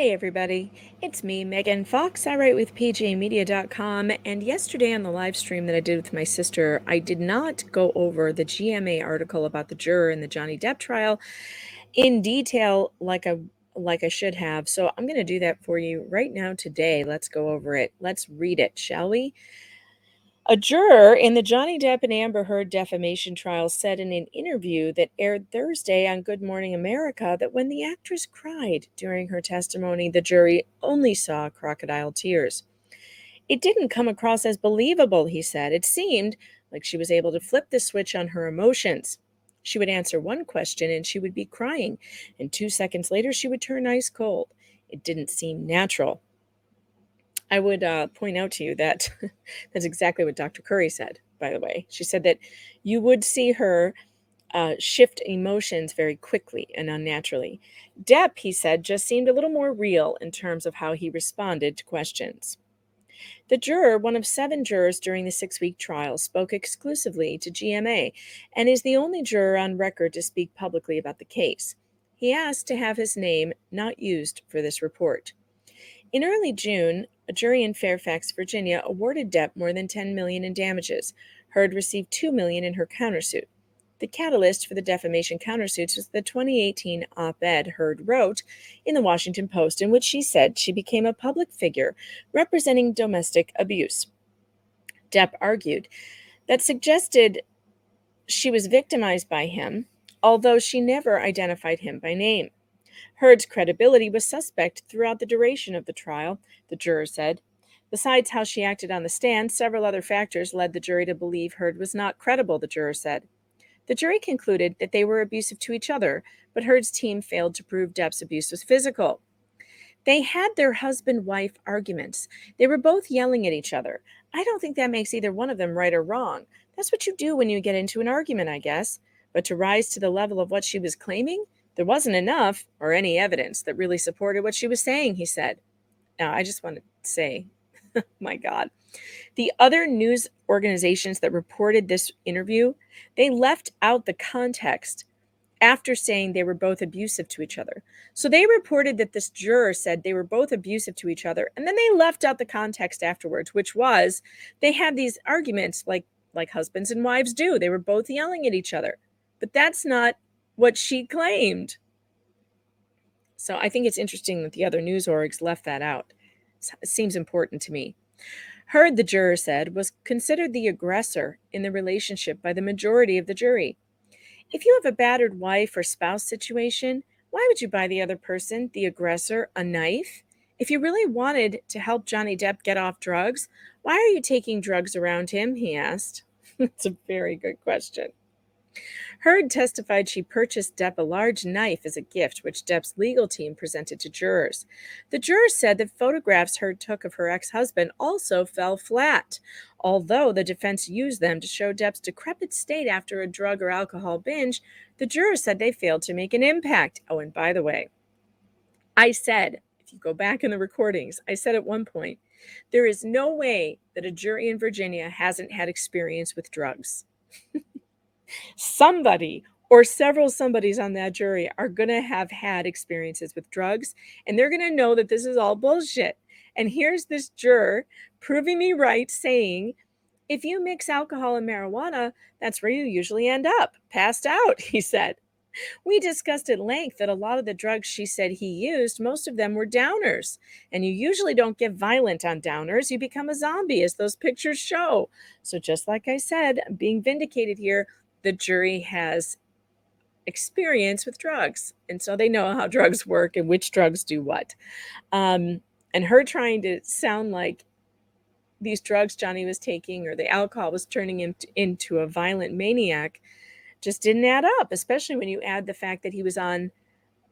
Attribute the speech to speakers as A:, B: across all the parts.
A: Hey everybody, it's me, Megan Fox. I write with pjmedia.com, and yesterday on the live stream that I did with my sister, I did not go over the GMA article about the juror in the Johnny Depp trial in detail like I should have. So I'm going to do that for you right now today. Let's go over it. Let's read it, shall we? A juror in the Johnny Depp and Amber Heard defamation trial said in an interview that aired Thursday on Good Morning America that when the actress cried during her testimony, the jury only saw crocodile tears. It didn't come across as believable, he said. It seemed like she was able to flip the switch on her emotions. She would answer one question and she would be crying, and 2 seconds later she would turn ice cold. It didn't seem natural. I would point out to you that that's exactly what Dr. Curry said, by the way. She said that you would see her shift emotions very quickly and unnaturally. Depp, he said, just seemed a little more real in terms of how he responded to questions. The juror, one of 7 jurors during the 6-week trial, spoke exclusively to GMA and is the only juror on record to speak publicly about the case. He asked to have his name not used for this report. In early June, a jury in Fairfax, Virginia, awarded Depp more than $10 million in damages. Heard received $2 million in her countersuit. The catalyst for the defamation countersuits was the 2018 op-ed Heard wrote in the Washington Post, in which she said she became a public figure representing domestic abuse. Depp argued that suggested she was victimized by him, although she never identified him by name. Heard's credibility was suspect throughout the duration of the trial, the juror said. Besides how she acted on the stand, several other factors led the jury to believe Heard was not credible, the juror said. The jury concluded that they were abusive to each other, but Heard's team failed to prove Depp's abuse was physical. They had their husband-wife arguments. They were both yelling at each other. I don't think that makes either one of them right or wrong. That's what you do when you get into an argument, I guess. But to rise to the level of what she was claiming, there wasn't enough or any evidence that really supported what she was saying, he said. Now, I just want to say, my God, the other news organizations that reported this interview, they left out the context after saying they were both abusive to each other. So they reported that this juror said they were both abusive to each other, and then they left out the context afterwards, which was they had these arguments like husbands and wives do. They were both yelling at each other. But that's not what she claimed. So I think it's interesting that the other news orgs left that out. It seems important to me. Heard, the juror said, was considered the aggressor in the relationship by the majority of the jury. If you have a battered wife or spouse situation, why would you buy the other person, the aggressor, a knife? If you really wanted to help Johnny Depp get off drugs, why are you taking drugs around him? He asked. It's a very good question. Heard testified she purchased Depp a large knife as a gift, which Depp's legal team presented to jurors. The jurors said that photographs Heard took of her ex-husband also fell flat, although the defense used them to show Depp's decrepit state after a drug or alcohol binge. The jurors said they failed to make an impact. Oh, and by the way, I said, if you go back in the recordings, I said at one point, there is no way that a jury in Virginia hasn't had experience with drugs. Somebody or several somebodies on that jury are going to have had experiences with drugs, and they're going to know that this is all bullshit. And here's this juror proving me right, saying, if you mix alcohol and marijuana, that's where you usually end up, passed out, he said. We discussed at length that a lot of the drugs she said he used, most of them were downers. And you usually don't get violent on downers. You become a zombie, as those pictures show. So just like I said, I'm being vindicated here. The jury has experience with drugs. And so they know how drugs work and which drugs do what. And her trying to sound like these drugs Johnny was taking or the alcohol was turning him into a violent maniac just didn't add up, especially when you add the fact that he was on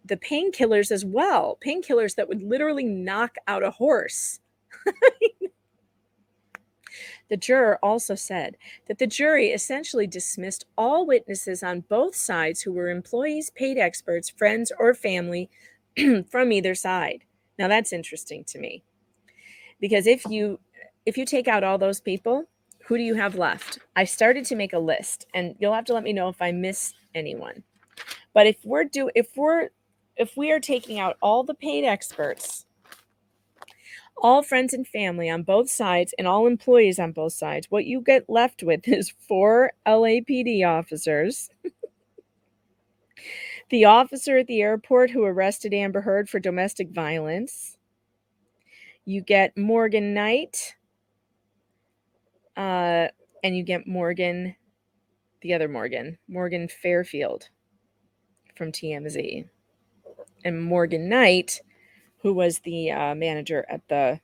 A: the painkillers as well, painkillers that would literally knock out a horse. The juror also said that the jury essentially dismissed all witnesses on both sides who were employees, paid experts, friends, or family from either side. Now that's interesting to me, because if you take out all those people, who do you have left? I started to make a list, and you'll have to let me know if I miss anyone. But if we're if we are taking out all the paid experts, all friends and family on both sides, and all employees on both sides, what you get left with is 4 LAPD officers, the officer at the airport who arrested Amber Heard for domestic violence. You get Morgan Knight, and you get Morgan, the other Morgan Fairfield from TMZ. And Morgan Knight, who was the manager at the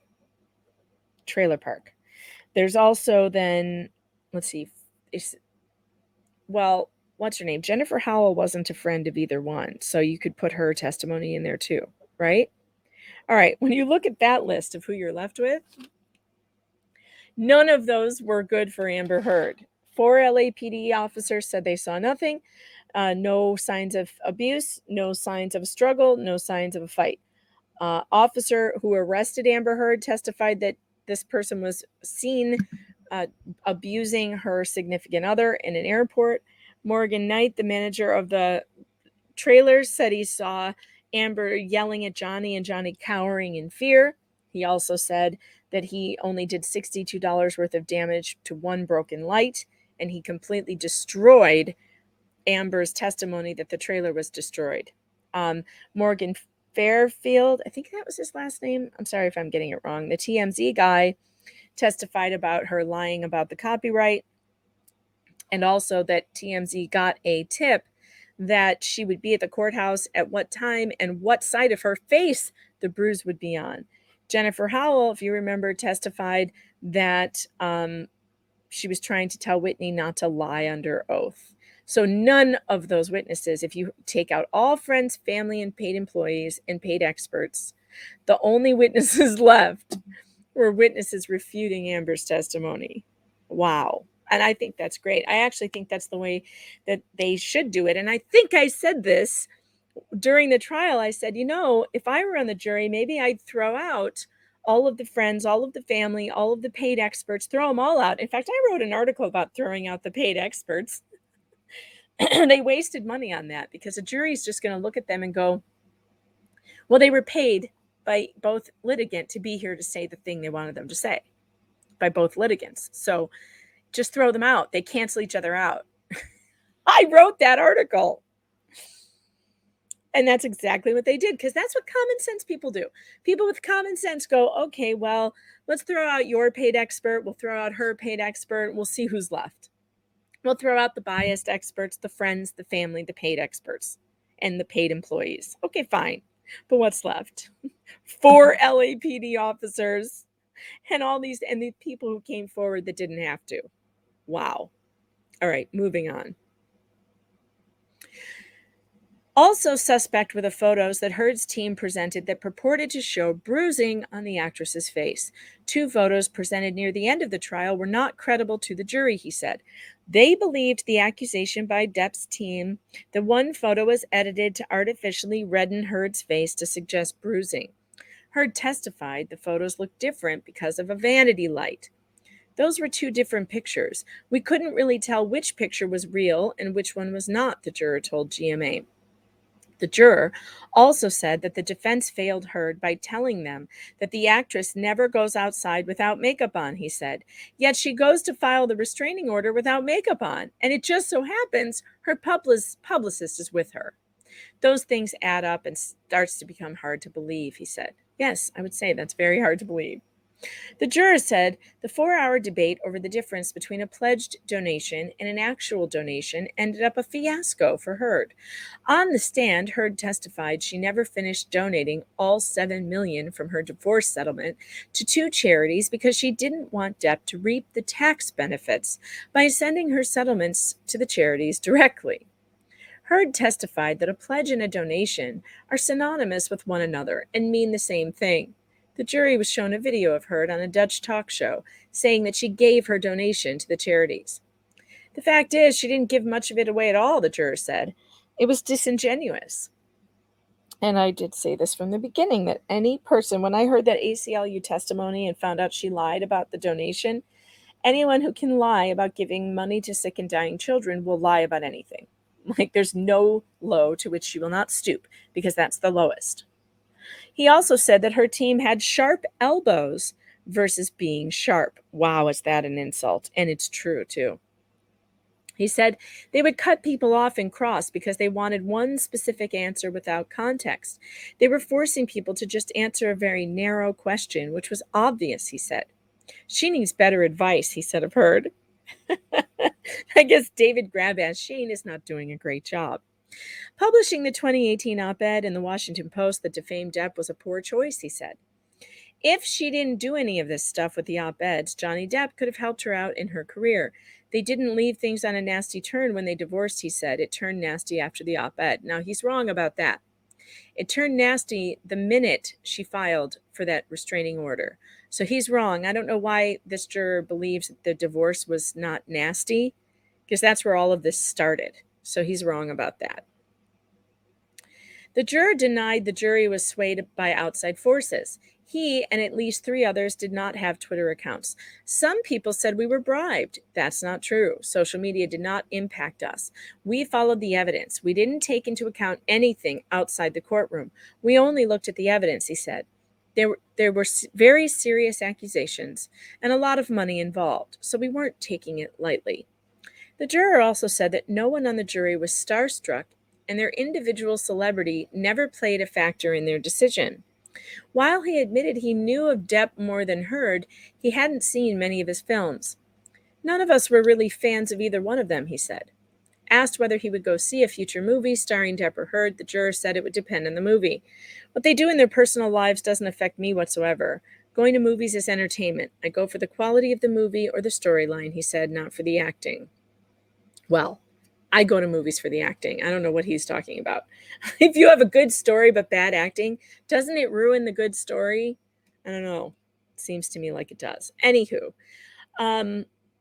A: trailer park. There's also then, let's see, what's her name? Jennifer Howell wasn't a friend of either one, so you could put her testimony in there too, right? All right, when you look at that list of who you're left with, none of those were good for Amber Heard. 4 LAPD officers said they saw nothing, no signs of abuse, no signs of a struggle, no signs of a fight. Officer who arrested Amber Heard testified that this person was seen abusing her significant other in an airport. Morgan Knight, the manager of the trailers, said he saw Amber yelling at Johnny and Johnny cowering in fear. He also said that he only did $62 worth of damage to one broken light, and he completely destroyed Amber's testimony that the trailer was destroyed. Morgan Fairfield, I think that was his last name. I'm sorry if I'm getting it wrong. The TMZ guy testified about her lying about the copyright, and also that TMZ got a tip that she would be at the courthouse at what time and what side of her face the bruise would be on. Jennifer Howell, if you remember, testified that she was trying to tell Whitney not to lie under oath. So none of those witnesses, if you take out all friends, family, and paid employees and paid experts, the only witnesses left were witnesses refuting Amber's testimony. Wow. And I think that's great. I actually think that's the way that they should do it. And I think I said this during the trial. I said, if I were on the jury, maybe I'd throw out all of the friends, all of the family, all of the paid experts, throw them all out. In fact, I wrote an article about throwing out the paid experts. They wasted money on that because a jury is just going to look at them and go, well, they were paid by both litigant to be here to say the thing they wanted them to say, by both litigants. So just throw them out. They cancel each other out. I wrote that article. And that's exactly what they did, because that's what common sense people do. People with common sense go, okay, well, let's throw out your paid expert. We'll throw out her paid expert. We'll see who's left. We'll throw out the biased experts, the friends, the family, the paid experts, and the paid employees. Okay, fine. But what's left? 4 LAPD officers and all these, and the people who came forward that didn't have to. Wow. All right, moving on. Also suspect were the photos that Heard's team presented that purported to show bruising on the actress's face. 2 photos presented near the end of the trial were not credible to the jury, he said. They believed the accusation by Depp's team that one photo was edited to artificially redden Heard's face to suggest bruising. Heard testified the photos looked different because of a vanity light. Those were 2 different pictures. We couldn't really tell which picture was real and which one was not, the juror told GMA. The juror also said that the defense failed Heard by telling them that the actress never goes outside without makeup on, he said. Yet she goes to file the restraining order without makeup on, and it just so happens her publicist is with her. Those things add up and starts to become hard to believe, he said. Yes, I would say that's very hard to believe. The juror said the 4-hour debate over the difference between a pledged donation and an actual donation ended up a fiasco for Heard. On the stand, Heard testified she never finished donating all $7 million from her divorce settlement to 2 charities because she didn't want Depp to reap the tax benefits by sending her settlements to the charities directly. Heard testified that a pledge and a donation are synonymous with one another and mean the same thing. The jury was shown a video of Heard on a Dutch talk show saying that she gave her donation to the charities. The fact is, she didn't give much of it away at all, the juror said. It was disingenuous. And I did say this from the beginning, that any person, when I heard that ACLU testimony and found out she lied about the donation, anyone who can lie about giving money to sick and dying children will lie about anything. Like there's no low to which she will not stoop, because that's the lowest. He also said that her team had sharp elbows versus being sharp. Wow, is that an insult? And it's true, too. He said they would cut people off and cross because they wanted one specific answer without context. They were forcing people to just answer a very narrow question, which was obvious, he said. She needs better advice, he said of Heard. I guess David Grabash Shane is not doing a great job. Publishing the 2018 op-ed in the Washington Post that defamed Depp was a poor choice, he said. If she didn't do any of this stuff with the op-eds, Johnny Depp could have helped her out in her career. They didn't leave things on a nasty turn when they divorced, he said. It turned nasty after the op-ed. Now, he's wrong about that. It turned nasty the minute she filed for that restraining order. So he's wrong. I don't know why this juror believes that the divorce was not nasty, because that's where all of this started. So he's wrong about that. The juror denied the jury was swayed by outside forces. He and at least 3 others did not have Twitter accounts. Some people said we were bribed. That's not true. Social media did not impact us. We followed the evidence. We didn't take into account anything outside the courtroom. We only looked at the evidence, he said. There were very serious accusations and a lot of money involved, so we weren't taking it lightly. The juror also said that no one on the jury was starstruck and their individual celebrity never played a factor in their decision. While he admitted he knew of Depp more than Heard, he hadn't seen many of his films. None of us were really fans of either one of them, he said. Asked whether he would go see a future movie starring Depp or Heard, the juror said it would depend on the movie. What they do in their personal lives doesn't affect me whatsoever. Going to movies is entertainment. I go for the quality of the movie or the storyline, he said, not for the acting. Well, I go to movies for the acting. I don't know what he's talking about. If you have a good story but bad acting, doesn't it ruin the good story? I don't know. Seems to me like it does. Anywho,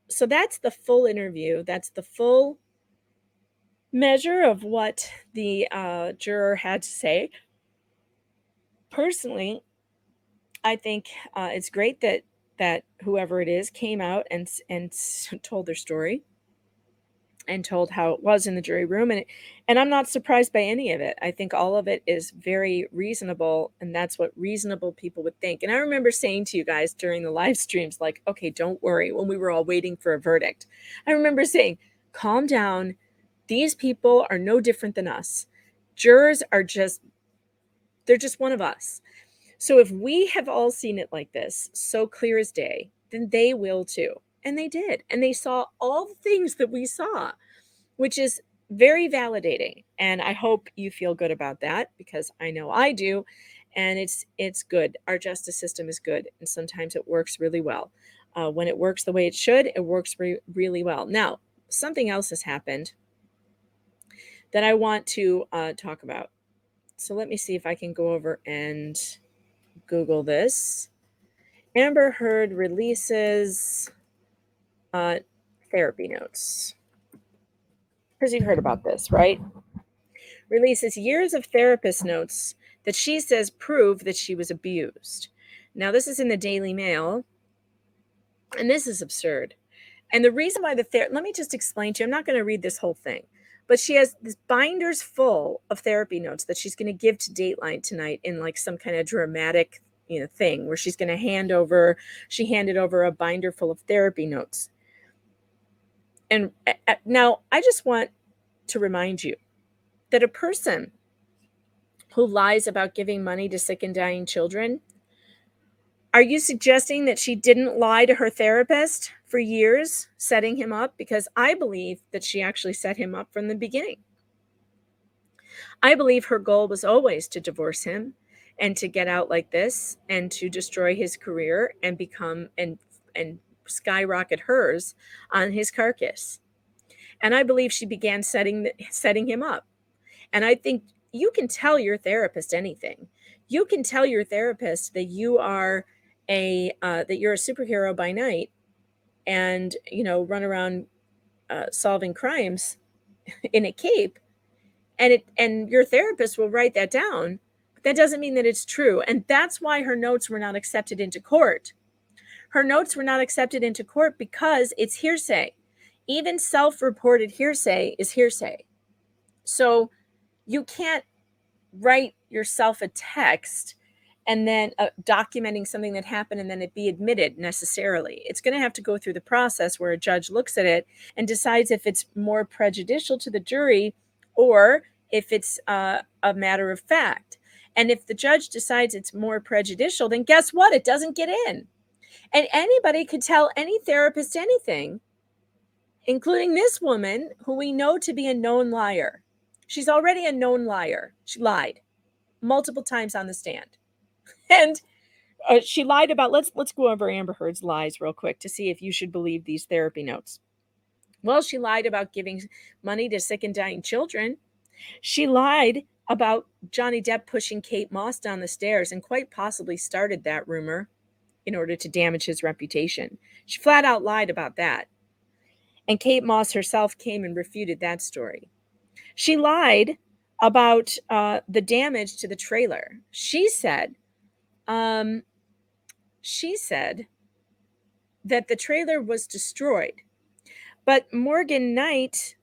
A: so that's the full interview. That's the full measure of what the juror had to say. Personally, I think it's great that whoever it is came out and told their story and told how it was in the jury room. And I'm not surprised by any of it. I think all of it is very reasonable, and that's what reasonable people would think. And I remember saying to you guys during the live streams, like, okay, don't worry, when we were all waiting for a verdict. I remember saying, calm down. These people are no different than us. Jurors are they're just one of us. So if we have all seen it like this, so clear as day, then they will too. And they did. And they saw all the things that we saw, which is very validating. And I hope you feel good about that, because I know I do. And it's good. Our justice system is good. And sometimes it works really well. When it works the way it should, it works really well. Now, something else has happened that I want to talk about. So let me see if I can go over and Google this. Amber Heard releases therapy notes. Because you've heard about this, right? Releases years of therapist notes that she says prove that she was abused. Now, this is in the Daily Mail, and this is absurd. And the reason why let me just explain to you. I'm not going to read this whole thing, but she has this binders full of therapy notes that she's going to give to Dateline tonight in like some kind of dramatic, thing where she's going to she handed over a binder full of therapy notes. And now I just want to remind you that a person who lies about giving money to sick and dying children, are you suggesting that she didn't lie to her therapist for years, setting him up? Because I believe that she actually set him up from the beginning. I believe her goal was always to divorce him and to get out like this and to destroy his career and become and skyrocket hers on his carcass. And I believe she began setting him up. And I think you can tell your therapist anything. You can tell your therapist that you are that you're a superhero by night and run around solving crimes in a cape, and your therapist will write that down. But that doesn't mean that it's true. And that's why her notes were not accepted into court. Her notes were not accepted into court because it's hearsay. Even self-reported hearsay is hearsay. So you can't write yourself a text and then documenting something that happened and then it be admitted necessarily. It's going to have to go through the process where a judge looks at it and decides if it's more prejudicial to the jury or if it's a matter of fact. And if the judge decides it's more prejudicial, then guess what? It doesn't get in. And anybody could tell any therapist anything, including this woman who we know to be a known liar. She's already a known liar. She lied multiple times on the stand. And she lied about, let's go over Amber Heard's lies real quick to see if you should believe these therapy notes. Well, she lied about giving money to sick and dying children. She lied about Johnny Depp pushing Kate Moss down the stairs and quite possibly started that rumor in order to damage his reputation. She flat out lied about that. And Kate Moss herself came and refuted that story. She lied about the damage to the trailer. She said that the trailer was destroyed. But Morgan Knight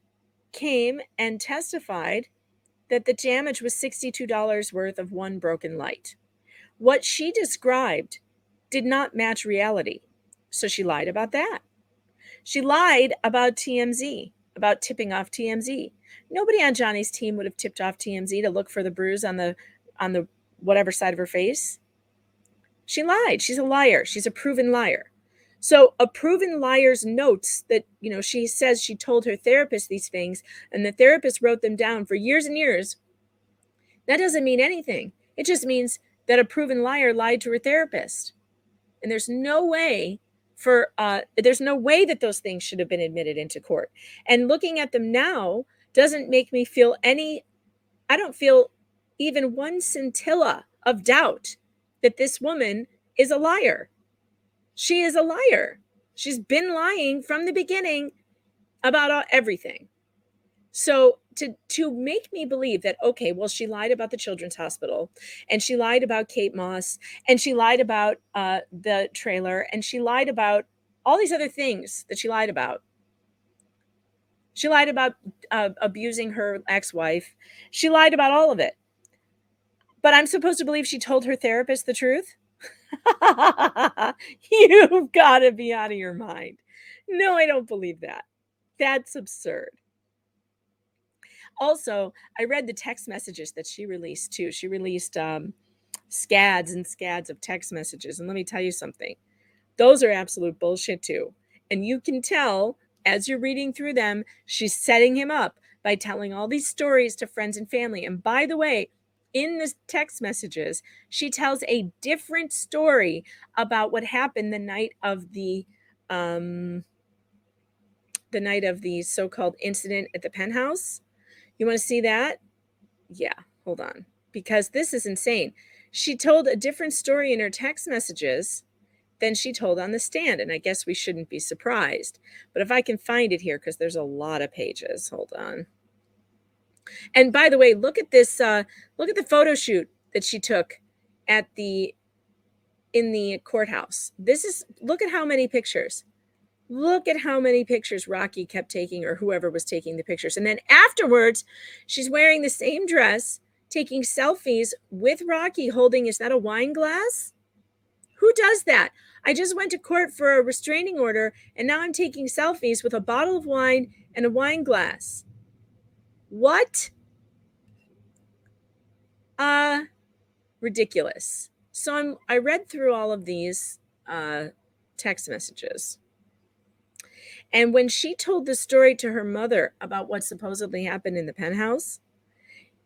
A: came and testified that the damage was $62 worth of one broken light. What she described did not match reality. So she lied about that. She lied about TMZ, about tipping off TMZ. Nobody on Johnny's team would have tipped off TMZ to look for the bruise on the whatever side of her face. She lied. She's a liar. She's a proven liar. So a proven liar's notes that, she says she told her therapist these things and the therapist wrote them down for years and years. That doesn't mean anything. It just means that a proven liar lied to her therapist. And there's no way that those things should have been admitted into court. And looking at them now doesn't make me feel I don't feel even one scintilla of doubt that this woman is a liar. She is a liar. She's been lying from the beginning about everything. So to make me believe that, okay, well, she lied about the children's hospital and she lied about Kate Moss and she lied about the trailer and she lied about all these other things that she lied about. She lied about abusing her ex-wife. She lied about all of it. But I'm supposed to believe she told her therapist the truth? You've got to be out of your mind. No, I don't believe that. That's absurd. Also, I read the text messages that she released too. She released scads and scads of text messages. And let me tell you something. Those are absolute bullshit too. And you can tell as you're reading through them, she's setting him up by telling all these stories to friends and family. And by the way, in the text messages, she tells a different story about what happened the night of the so-called incident at the penthouse. You want to see that? Yeah, hold on. Because this is insane. She told a different story in her text messages than she told on the stand. And I guess we shouldn't be surprised. But if I can find it here, because there's a lot of pages. Hold on. And by the way, look at this. Look at the photo shoot that she took in the courthouse. Look at how many pictures. Look at how many pictures Rocky kept taking, or whoever was taking the pictures. And then afterwards, she's wearing the same dress, taking selfies with Rocky holding, is that a wine glass? Who does that? I just went to court for a restraining order, and now I'm taking selfies with a bottle of wine and a wine glass. What? Ridiculous. So I read through all of these text messages. And when she told the story to her mother about what supposedly happened in the penthouse,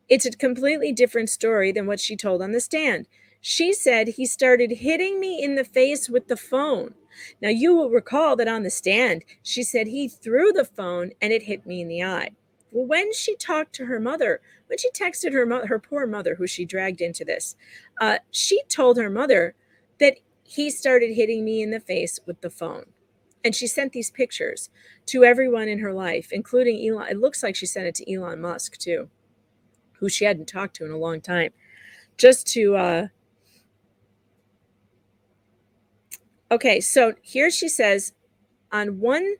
A: it's a completely different story than what she told on the stand. She said he started hitting me in the face with the phone. Now, you will recall that on the stand, she said he threw the phone and it hit me in the eye. Well, when she talked to her mother, when she texted her poor mother, who she dragged into this, she told her mother that he started hitting me in the face with the phone. And she sent these pictures to everyone in her life, including Elon. It looks like she sent it to Elon Musk, too, who she hadn't talked to in a long time. Just to... Okay, so here she says, in one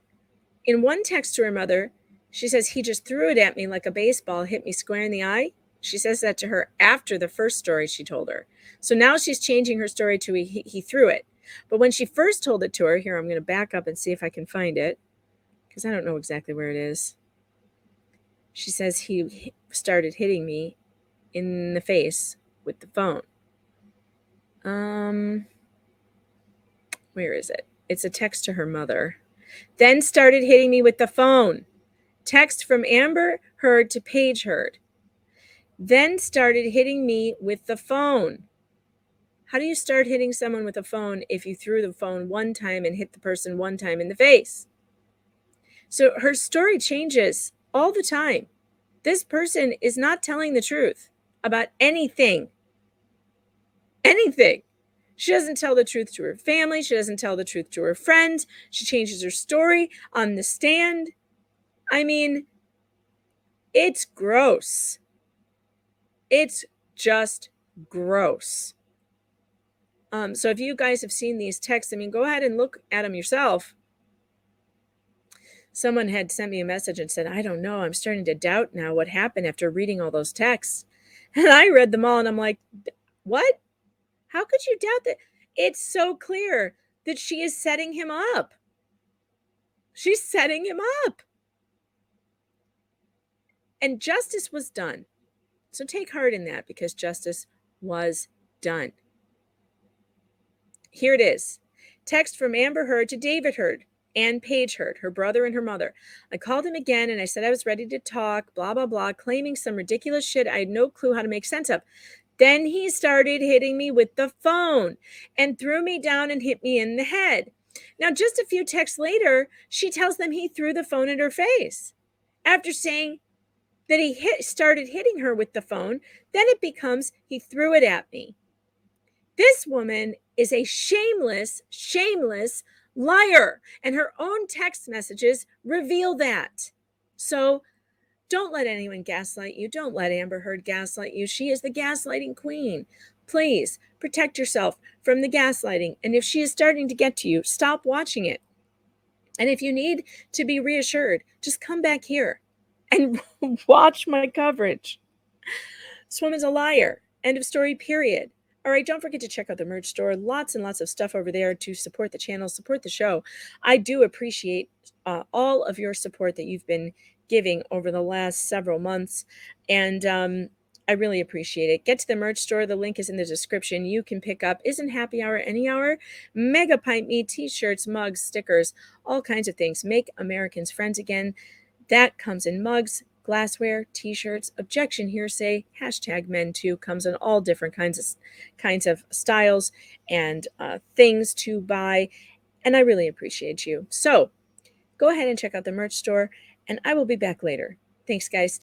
A: text to her mother, She says, he just threw it at me like a baseball, hit me square in the eye. She says that to her after the first story she told her. So now she's changing her story to he threw it. But when she first told it to her, here, I'm going to back up and see if I can find it, because I don't know exactly where it is. She says he started hitting me in the face with the phone. Where is it? It's a text to her mother. Then started hitting me with the phone. Text from Amber Heard to Paige Heard. Then started hitting me with the phone. How do you start hitting someone with a phone if you threw the phone one time and hit the person one time in the face? So her story changes all the time. This person is not telling the truth about anything. Anything. She doesn't tell the truth to her family. She doesn't tell the truth to her friends. She changes her story on the stand. I mean, it's gross. It's just gross. So if you guys have seen these texts, I mean, go ahead and look at them yourself. Someone had sent me a message and said, I don't know, I'm starting to doubt now what happened after reading all those texts. And I read them all and I'm like, what? How could you doubt that? It's so clear that she is setting him up. She's setting him up. And justice was done. So take heart in that, because justice was done. Here it is. Text from Amber Heard to David Heard and Paige Heard, her brother and her mother. I called him again and I said I was ready to talk, blah, blah, blah, claiming some ridiculous shit I had no clue how to make sense of. Then he started hitting me with the phone and threw me down and hit me in the head. Now, just a few texts later, she tells them he threw the phone at her face. After saying that he started hitting her with the phone, then it becomes he threw it at me. This woman is a shameless, shameless liar, and her own text messages reveal that. So don't let anyone gaslight you. Don't let Amber Heard gaslight you. She is the gaslighting queen. Please protect yourself from the gaslighting. And if she is starting to get to you, stop watching it. And if you need to be reassured, just come back here and watch my coverage. This woman's a liar. End of story, period. All right, don't forget to check out the merch store. Lots and lots of stuff over there to support the channel, support the show. I do appreciate all of your support that you've been giving over the last several months. And I really appreciate it. Get to the merch store. The link is in the description. You can pick up Isn't Happy Hour Any Hour, Mega Pint Me, t-shirts, mugs, stickers, all kinds of things. Make Americans Friends Again. That comes in mugs, glassware, t-shirts, objection hearsay, #men2 comes in all different kinds of styles and things to buy. And I really appreciate you. So go ahead and check out the merch store, and I will be back later. Thanks, guys.